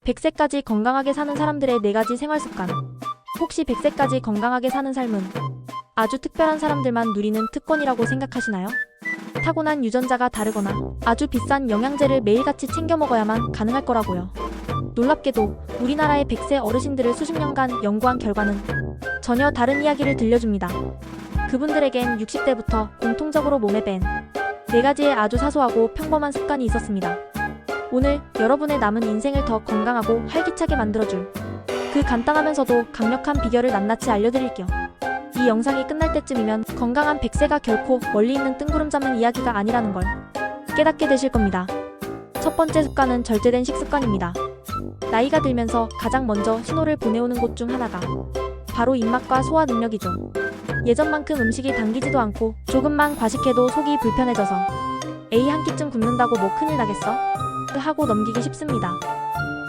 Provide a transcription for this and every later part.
100세까지 건강하게 사는 사람들의 4가지 생활습관. 혹시 100세까지 건강하게 사는 삶은 아주 특별한 사람들만 누리는 특권이라고 생각하시나요? 타고난 유전자가 다르거나 아주 비싼 영양제를 매일같이 챙겨 먹어야만 가능할 거라고요. 놀랍게도 우리나라의 100세 어르신들을 수십 년간 연구한 결과는 전혀 다른 이야기를 들려줍니다. 그분들에겐 60대부터 공통적으로 몸에 밴 4가지의 아주 사소하고 평범한 습관이 있었습니다. 오늘 여러분의 남은 인생을 더 건강하고 활기차게 만들어줄 그 간단하면서도 강력한 비결을 낱낱이 알려드릴게요. 이 영상이 끝날 때쯤이면 건강한 100세가 결코 멀리 있는 뜬구름 잡는 이야기가 아니라는 걸 깨닫게 되실 겁니다. 첫 번째 습관은 절제된 식습관입니다. 나이가 들면서 가장 먼저 신호를 보내오는 곳 중 하나가 바로 입맛과 소화 능력이죠. 예전만큼 음식이 당기지도 않고 조금만 과식해도 속이 불편해져서 에이 한 끼쯤 굶는다고 뭐 큰일 나겠어? 하고 넘기기 쉽습니다.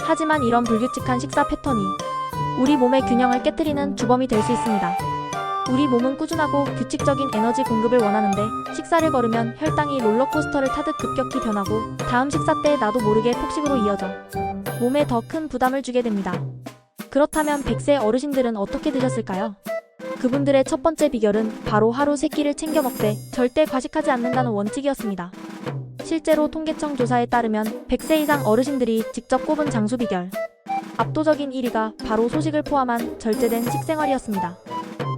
하지만 이런 불규칙한 식사 패턴이 우리 몸의 균형을 깨트리는 주범이 될 수 있습니다. 우리 몸은 꾸준하고 규칙적인 에너지 공급을 원하는데 식사를 거르면 혈당이 롤러코스터를 타듯 급격히 변하고 다음 식사 때 나도 모르게 폭식으로 이어져 몸에 더 큰 부담을 주게 됩니다. 그렇다면 100세 어르신들은 어떻게 드셨을까요? 그분들의 첫 번째 비결은 바로 하루 3끼를 챙겨 먹되 절대 과식하지 않는다는 원칙이었습니다. 실제로 통계청 조사에 따르면 100세 이상 어르신들이 직접 꼽은 장수 비결 압도적인 1위가 바로 소식을 포함한 절제된 식생활이었습니다.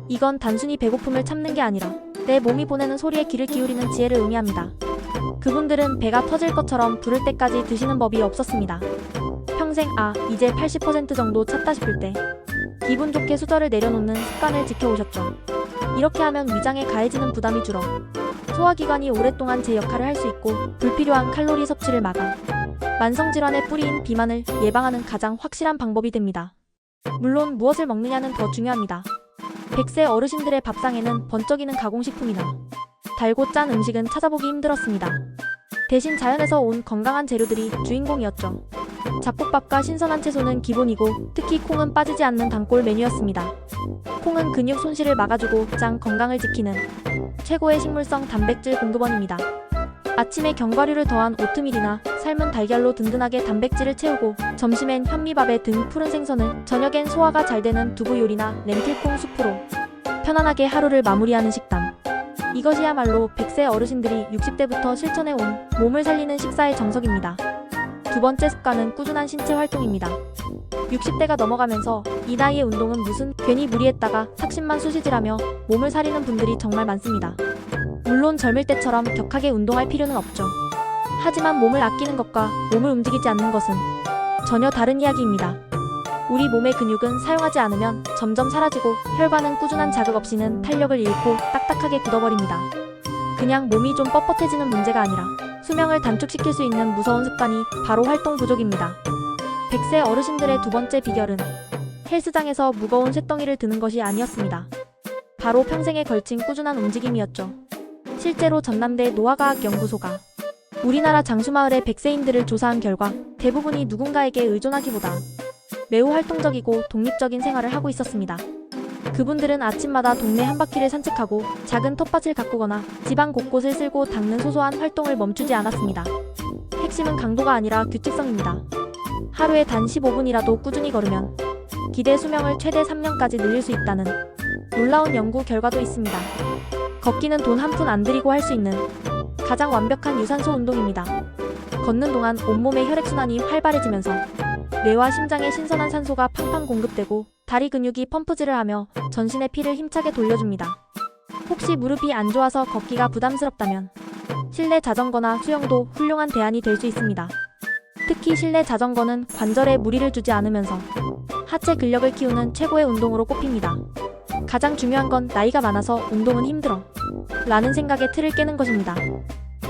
이건 단순히 배고픔을 참는 게 아니라 내 몸이 보내는 소리에 귀를 기울이는 지혜를 의미합니다. 그분들은 배가 터질 것처럼 부를 때까지 드시는 법이 없었습니다. 평생 이제 80% 정도 찼다 싶을 때 기분 좋게 수저를 내려놓는 습관을 지켜오셨죠. 이렇게 하면 위장에 가해지는 부담이 줄어 소화기관이 오랫동안 제 역할을 할 수 있고 불필요한 칼로리 섭취를 막아 만성질환의 뿌리인 비만을 예방하는 가장 확실한 방법이 됩니다. 물론 무엇을 먹느냐는 더 중요합니다. 100세 어르신들의 밥상에는 번쩍이는 가공식품이나 달고 짠 음식은 찾아보기 힘들었습니다. 대신 자연에서 온 건강한 재료들이 주인공이었죠. 잡곡밥과 신선한 채소는 기본이고 특히 콩은 빠지지 않는 단골 메뉴였습니다. 콩은 근육 손실을 막아주고 장 건강을 지키는 최고의 식물성 단백질 공급원입니다. 아침에 견과류를 더한 오트밀이나 삶은 달걀로 든든하게 단백질을 채우고 점심엔 현미밥에 든 푸른 생선을 저녁엔 소화가 잘 되는 두부 요리나 렌틸콩 수프로 편안하게 하루를 마무리하는 식단. 이것이야말로 100세 어르신들이 60대부터 실천해온 몸을 살리는 식사의 정석입니다. 두 번째 습관은 꾸준한 신체 활동입니다. 60대가 넘어가면서 이 나이에 운동은 무슨 괜히 무리했다가 삭신만 수시질하며 몸을 사리는 분들이 정말 많습니다. 물론 젊을 때처럼 격하게 운동할 필요는 없죠. 하지만 몸을 아끼는 것과 몸을 움직이지 않는 것은 전혀 다른 이야기입니다. 우리 몸의 근육은 사용하지 않으면 점점 사라지고 혈관은 꾸준한 자극 없이는 탄력을 잃고 딱딱하게 굳어버립니다. 그냥 몸이 좀 뻣뻣해지는 문제가 아니라 수명을 단축시킬 수 있는 무서운 습관이 바로 활동 부족입니다. 100세 어르신들의 두 번째 비결은 헬스장에서 무거운 쇳덩이를 드는 것이 아니었습니다. 바로 평생에 걸친 꾸준한 움직임이었죠. 실제로 전남대 노화과학연구소가 우리나라 장수마을의 100세인들을 조사한 결과 대부분이 누군가에게 의존하기보다 매우 활동적이고 독립적인 생활을 하고 있었습니다. 그분들은 아침마다 동네 한 바퀴를 산책하고 작은 텃밭을 가꾸거나 집안 곳곳을 쓸고 닦는 소소한 활동을 멈추지 않았습니다. 핵심은 강도가 아니라 규칙성입니다. 하루에 단 15분이라도 꾸준히 걸으면 기대 수명을 최대 3년까지 늘릴 수 있다는 놀라운 연구 결과도 있습니다. 걷기는 돈 한 푼 안 들이고 할 수 있는 가장 완벽한 유산소 운동입니다. 걷는 동안 온몸의 혈액순환이 활발해지면서 뇌와 심장에 신선한 산소가 팡팡 공급되고 다리 근육이 펌프질을 하며 전신의 피를 힘차게 돌려줍니다. 혹시 무릎이 안 좋아서 걷기가 부담스럽다면 실내 자전거나 수영도 훌륭한 대안이 될 수 있습니다. 특히 실내 자전거는 관절에 무리를 주지 않으면서 하체 근력을 키우는 최고의 운동으로 꼽힙니다. 가장 중요한 건 나이가 많아서 운동은 힘들어 라는 생각에 틀을 깨는 것입니다.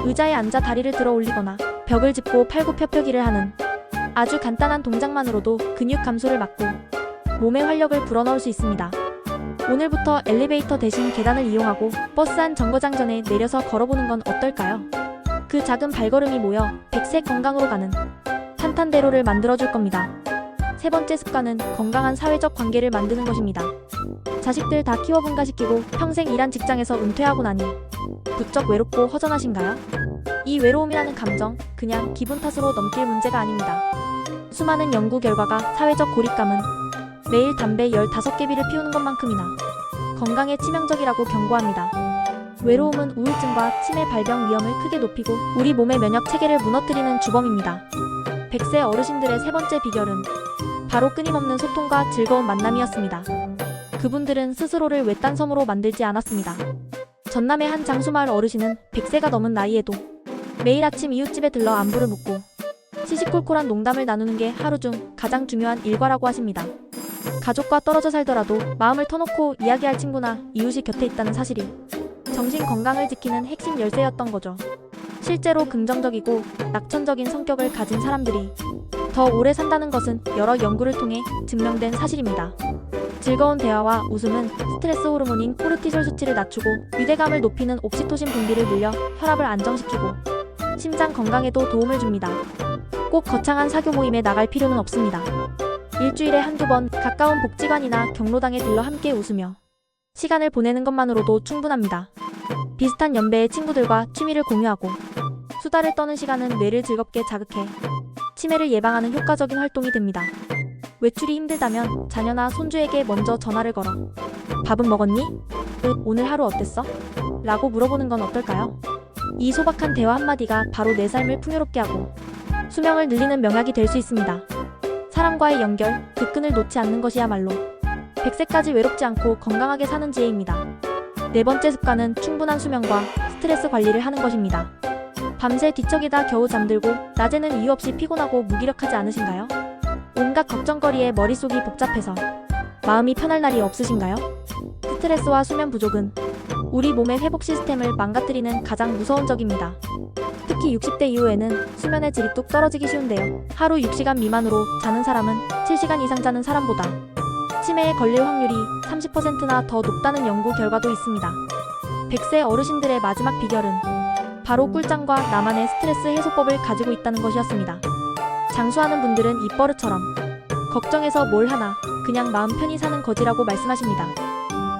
의자에 앉아 다리를 들어 올리거나 벽을 짚고 팔굽혀펴기를 하는 아주 간단한 동작만으로도 근육 감소를 막고 몸의 활력을 불어넣을 수 있습니다. 오늘부터 엘리베이터 대신 계단을 이용하고 버스 안 정거장 전에 내려서 걸어보는 건 어떨까요? 그 작은 발걸음이 모여 100세 건강으로 가는 탄탄대로를 만들어줄 겁니다. 세 번째 습관은 건강한 사회적 관계를 만드는 것입니다. 자식들 다 키워본가 싶기고 평생 일한 직장에서 은퇴하고 나니 부쩍 외롭고 허전하신가요? 이 외로움이라는 감정 그냥 기분 탓으로 넘길 문제가 아닙니다. 수많은 연구 결과가 사회적 고립감은 매일 담배 15개비를 피우는 것만큼이나 건강에 치명적이라고 경고합니다. 외로움은 우울증과 치매 발병 위험을 크게 높이고 우리 몸의 면역 체계를 무너뜨리는 주범입니다. 100세 어르신들의 세 번째 비결은 바로 끊임없는 소통과 즐거운 만남이었습니다. 그분들은 스스로를 외딴 섬으로 만들지 않았습니다. 전남의 한 장수마을 어르신은 100세가 넘은 나이에도 매일 아침 이웃집에 들러 안부를 묻고 시시콜콜한 농담을 나누는 게 하루 중 가장 중요한 일과라고 하십니다. 가족과 떨어져 살더라도 마음을 터놓고 이야기할 친구나 이웃이 곁에 있다는 사실이 정신 건강을 지키는 핵심 열쇠였던 거죠. 실제로 긍정적이고 낙천적인 성격을 가진 사람들이 더 오래 산다는 것은 여러 연구를 통해 증명된 사실입니다. 즐거운 대화와 웃음은 스트레스 호르몬인 코르티솔 수치를 낮추고 유대감을 높이는 옥시토신 분비를 늘려 혈압을 안정시키고 심장 건강에도 도움을 줍니다. 꼭 거창한 사교 모임에 나갈 필요는 없습니다. 일주일에 한두 번 가까운 복지관이나 경로당에 들러 함께 웃으며 시간을 보내는 것만으로도 충분합니다. 비슷한 연배의 친구들과 취미를 공유하고 수다를 떠는 시간은 뇌를 즐겁게 자극해 치매를 예방하는 효과적인 활동이 됩니다. 외출이 힘들다면 자녀나 손주에게 먼저 전화를 걸어 밥은 먹었니? 오늘 하루 어땠어? 라고 물어보는 건 어떨까요? 이 소박한 대화 한마디가 바로 내 삶을 풍요롭게 하고 수명을 늘리는 명약이 될 수 있습니다. 사람과의 연결, 그 끈을 놓지 않는 것이야말로 100세까지 외롭지 않고 건강하게 사는 지혜입니다. 네 번째 습관은 충분한 수면과 스트레스 관리를 하는 것입니다. 밤새 뒤척이다 겨우 잠들고 낮에는 이유 없이 피곤하고 무기력하지 않으신가요? 온갖 걱정거리에 머릿속이 복잡해서 마음이 편할 날이 없으신가요? 스트레스와 수면 부족은 우리 몸의 회복 시스템을 망가뜨리는 가장 무서운 적입니다. 특히 60대 이후에는 수면의 질이 뚝 떨어지기 쉬운데요. 하루 6시간 미만으로 자는 사람은 7시간 이상 자는 사람보다 치매에 걸릴 확률이 30%나 더 높다는 연구 결과도 있습니다. 100세 어르신들의 마지막 비결은 바로 꿀잠과 나만의 스트레스 해소법을 가지고 있다는 것이었습니다. 장수하는 분들은 입버릇처럼 걱정해서 뭘 하나 그냥 마음 편히 사는 거지라고 말씀하십니다.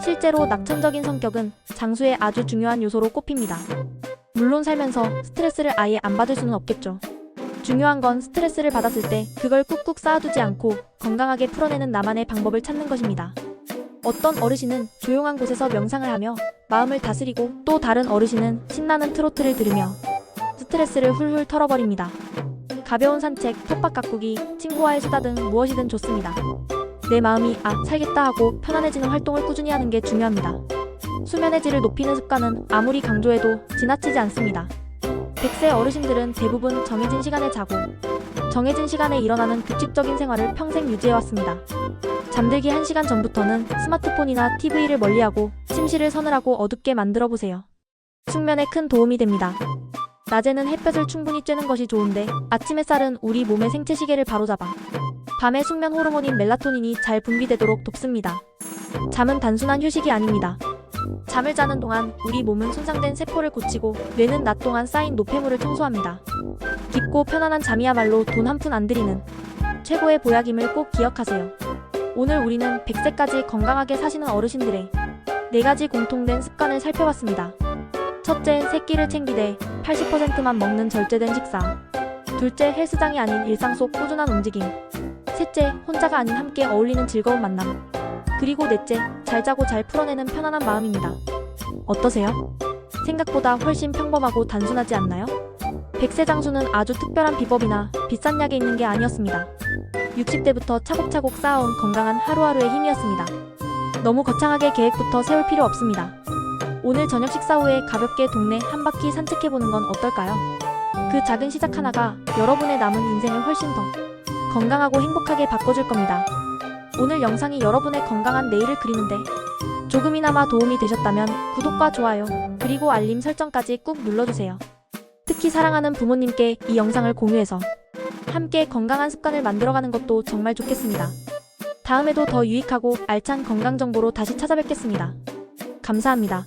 실제로 낙천적인 성격은 장수의 아주 중요한 요소로 꼽힙니다. 물론 살면서 스트레스를 아예 안 받을 수는 없겠죠. 중요한 건 스트레스를 받았을 때 그걸 꾹꾹 쌓아두지 않고 건강하게 풀어내는 나만의 방법을 찾는 것입니다. 어떤 어르신은 조용한 곳에서 명상을 하며 마음을 다스리고 또 다른 어르신은 신나는 트로트를 들으며 스트레스를 훌훌 털어버립니다. 가벼운 산책, 텃밭 가꾸기, 친구와의 수다 등 무엇이든 좋습니다. 내 마음이 살겠다 하고 편안해지는 활동을 꾸준히 하는 게 중요합니다. 수면의 질을 높이는 습관은 아무리 강조해도 지나치지 않습니다. 100세 어르신들은 대부분 정해진 시간에 자고 정해진 시간에 일어나는 규칙적인 생활을 평생 유지해왔습니다. 잠들기 1시간 전부터는 스마트폰이나 TV를 멀리하고 침실을 서늘하고 어둡게 만들어보세요. 숙면에 큰 도움이 됩니다. 낮에는 햇볕을 충분히 쬐는 것이 좋은데 아침 햇살은 우리 몸의 생체 시계를 바로잡아 밤에 숙면 호르몬인 멜라토닌이 잘 분비되도록 돕습니다. 잠은 단순한 휴식이 아닙니다. 잠을 자는 동안 우리 몸은 손상된 세포를 고치고 뇌는 낮 동안 쌓인 노폐물을 청소합니다. 깊고 편안한 잠이야말로 돈 한 푼 안 들이는 최고의 보약임을 꼭 기억하세요. 오늘 우리는 100세까지 건강하게 사시는 어르신들의 4가지 공통된 습관을 살펴봤습니다. 첫째, 새끼를 챙기되 80%만 먹는 절제된 식사. 둘째, 헬스장이 아닌 일상 속 꾸준한 움직임. 셋째, 혼자가 아닌 함께 어울리는 즐거운 만남. 그리고 넷째, 잘 자고 잘 풀어내는 편안한 마음입니다. 어떠세요? 생각보다 훨씬 평범하고 단순하지 않나요? 100세 장수는 아주 특별한 비법이나 비싼 약에 있는 게 아니었습니다. 60대부터 차곡차곡 쌓아온 건강한 하루하루의 힘이었습니다. 너무 거창하게 계획부터 세울 필요 없습니다. 오늘 저녁 식사 후에 가볍게 동네 한 바퀴 산책해보는 건 어떨까요? 그 작은 시작 하나가 여러분의 남은 인생을 훨씬 더 건강하고 행복하게 바꿔줄 겁니다. 오늘 영상이 여러분의 건강한 내일을 그리는데 조금이나마 도움이 되셨다면 구독과 좋아요, 그리고 알림 설정까지 꾹 눌러주세요. 특히 사랑하는 부모님께 이 영상을 공유해서 함께 건강한 습관을 만들어가는 것도 정말 좋겠습니다. 다음에도 더 유익하고 알찬 건강 정보로 다시 찾아뵙겠습니다. 감사합니다.